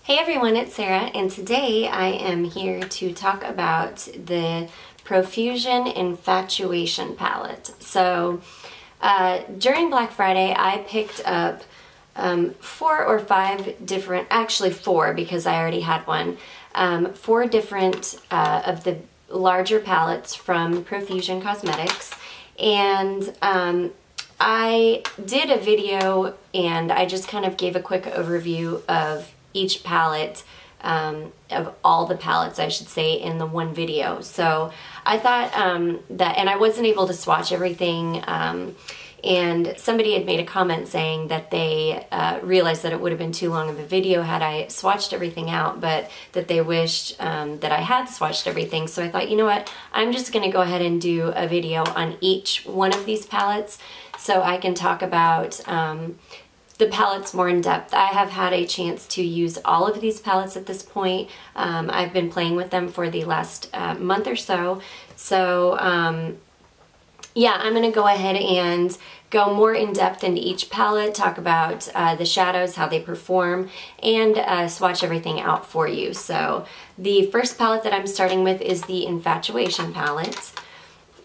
Hey everyone, it's Sarah, and today I am here to talk about the Profusion Infatuation palette. So during Black Friday I picked up 4 or 5 different, actually 4 because I already had one, 4 different of the larger palettes from Profusion Cosmetics. And I did a video and I just kind of gave a quick overview of each palette, of all the palettes I should say, in the one video. So I thought that, and I wasn't able to swatch everything, and somebody had made a comment saying that they realized that it would have been too long of a video had I swatched everything out, but that they wished that I had swatched everything. So I thought, you know what, I'm just going to go ahead and do a video on each one of these palettes so I can talk about the palettes more in depth. I have had a chance to use all of these palettes at this point. I've been playing with them for the last month or so. So yeah, I'm going to go ahead and go more in depth into each palette, talk about the shadows, how they perform, and swatch everything out for you. So the first palette that I'm starting with is the Infatuation palette,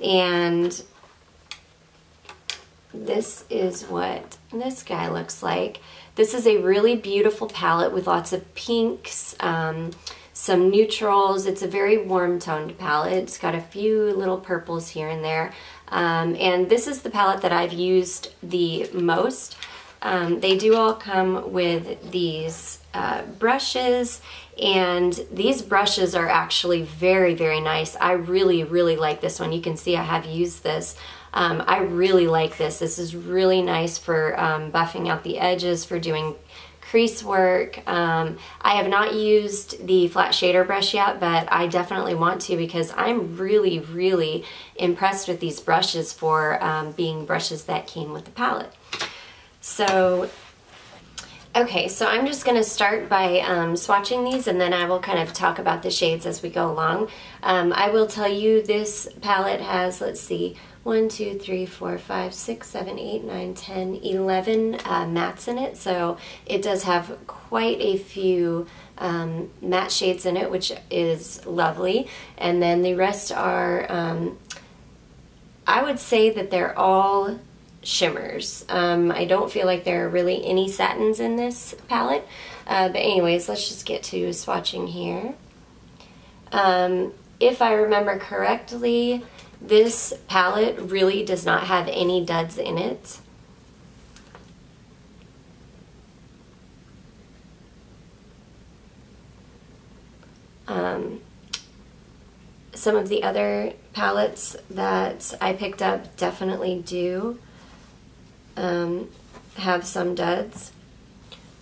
and this is what this guy looks like. This is a really beautiful palette with lots of pinks, some neutrals. It's a very warm toned palette. It's got a few little purples here and there. And this is the palette that I've used the most. They do all come with these brushes, and these brushes are actually very, very nice. I really, really like this one. You can see I have used this. I really like this. This is really nice for buffing out the edges, for doing crease work. I have not used the flat shader brush yet, but I definitely want to because I'm really, really impressed with these brushes for being brushes that came with the palette. So, okay, so I'm just going to start by swatching these, and then I will kind of talk about the shades as we go along. I will tell you this palette has, let's see, 1, 2, 3, 4, 5, 6, 7, 8, 9, 10, 11 mattes in it. So it does have quite a few matte shades in it, which is lovely. And then the rest are, I would say that they're all shimmers. I don't feel like there are really any satins in this palette. But anyways, let's just get to swatching here. If I remember correctly, this palette really does not have any duds in it. Some of the other palettes that I picked up definitely do have some duds.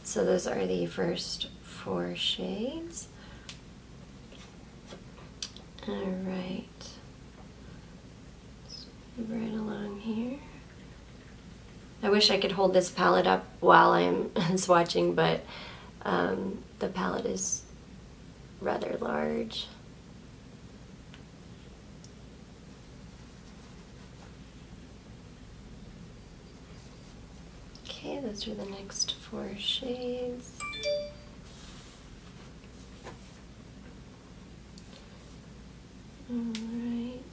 So those are the first 4 shades. All right. Right along here. I wish I could hold this palette up while I'm swatching, but the palette is rather large. Okay, those are the next 4 shades. Alright.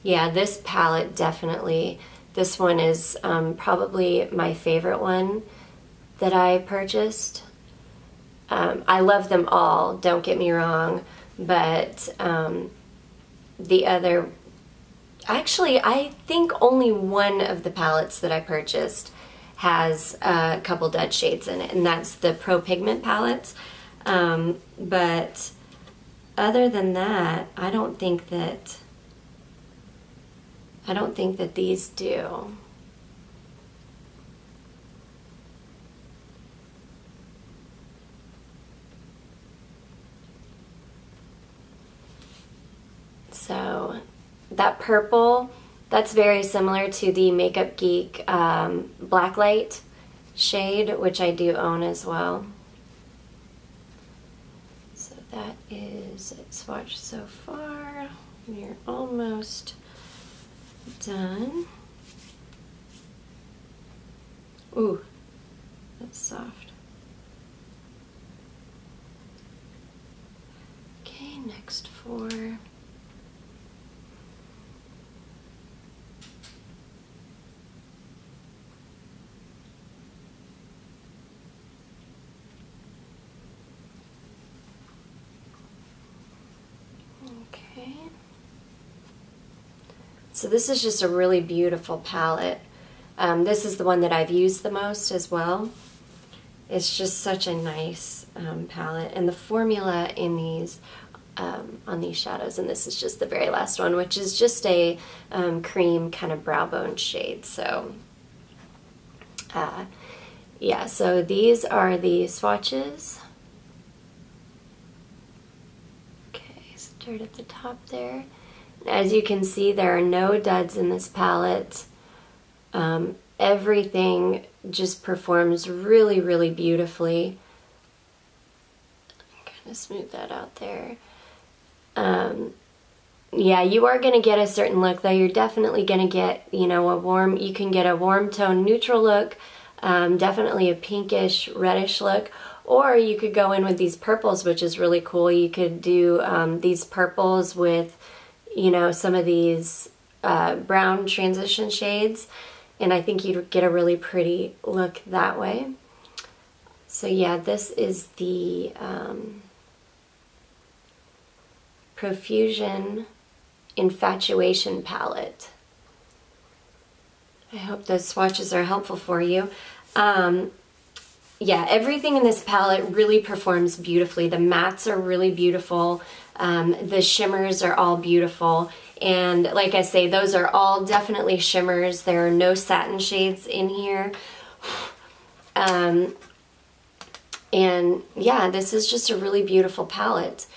Yeah, this palette definitely, this one is probably my favorite one that I purchased. I love them all, don't get me wrong, but the other, actually I think only one of the palettes that I purchased has a couple dud shades in it, and that's the Pro Pigment palettes. But other than that, I don't think that these do. So that purple, that's very similar to the Makeup Geek Blacklight shade, which I do own as well. So that is it swatched so far. We're almost done. Ooh, that's soft. Okay, next 4. Okay. So this is just a really beautiful palette. This is the one that I've used the most as well. It's just such a nice palette, and the formula in these on these shadows, and this is just the very last one, which is just a cream kind of brow bone shade. So yeah, so these are the swatches. Okay, start at the top there. As you can see, there are no duds in this palette. Everything just performs really, really beautifully. Kind of smooth that out there. Yeah, you are going to get a certain look, though. You're definitely going to get, you know, you can get a warm tone neutral look, definitely a pinkish reddish look, or you could go in with these purples, which is really cool. You could do these purples with, you know, some of these brown transition shades, and I think you'd get a really pretty look that way. So yeah, this is the Profusion Infatuation palette. I hope those swatches are helpful for you. Yeah, everything in this palette really performs beautifully. The mattes are really beautiful. The shimmers are all beautiful. And like I say, those are all definitely shimmers. There are no satin shades in here. And yeah, this is just a really beautiful palette.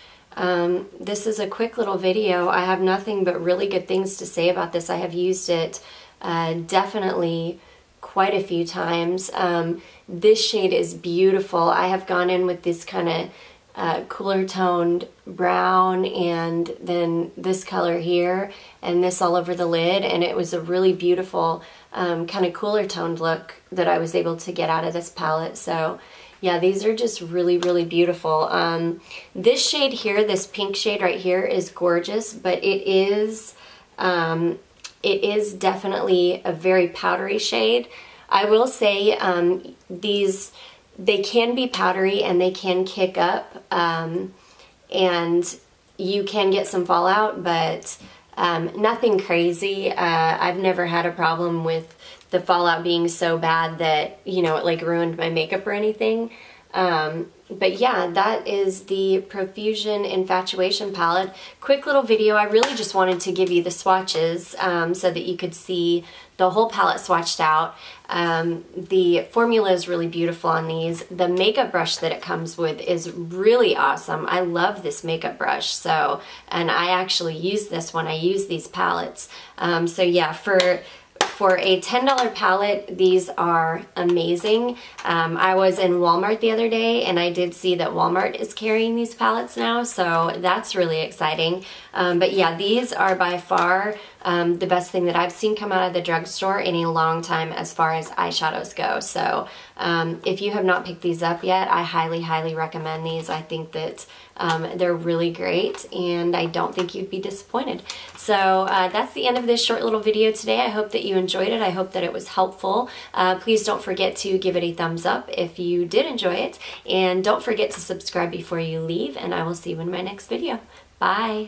This is a quick little video. I have nothing but really good things to say about this. I have used it definitely quite a few times. This shade is beautiful. I have gone in with this kind of cooler toned brown, and then this color here, and this all over the lid, and it was a really beautiful kind of cooler toned look that I was able to get out of this palette. So yeah, these are just really, really beautiful. This shade here, this pink shade right here, is gorgeous, but it is definitely a very powdery shade. I will say they can be powdery and they can kick up, and you can get some fallout, but nothing crazy. I've never had a problem with the fallout being so bad that, you know, it like ruined my makeup or anything. But yeah, that is the Profusion Infatuation palette. Quick little video. I really just wanted to give you the swatches so that you could see the whole palette swatched out. The formula is really beautiful on these. The makeup brush that it comes with is really awesome. I love this makeup brush. So, and I actually use this when I use these palettes. So yeah, for a $10 palette, these are amazing. I was in Walmart the other day, and I did see that Walmart is carrying these palettes now, so that's really exciting. But yeah, these are by far the best thing that I've seen come out of the drugstore in a long time as far as eyeshadows go. So if you have not picked these up yet, I highly, highly recommend these. I think that they're really great, and I don't think you'd be disappointed. So that's the end of this short little video today. I hope that you enjoyed it. I hope that it was helpful. Please don't forget to give it a thumbs up if you did enjoy it, and don't forget to subscribe before you leave, and I will see you in my next video. Bye!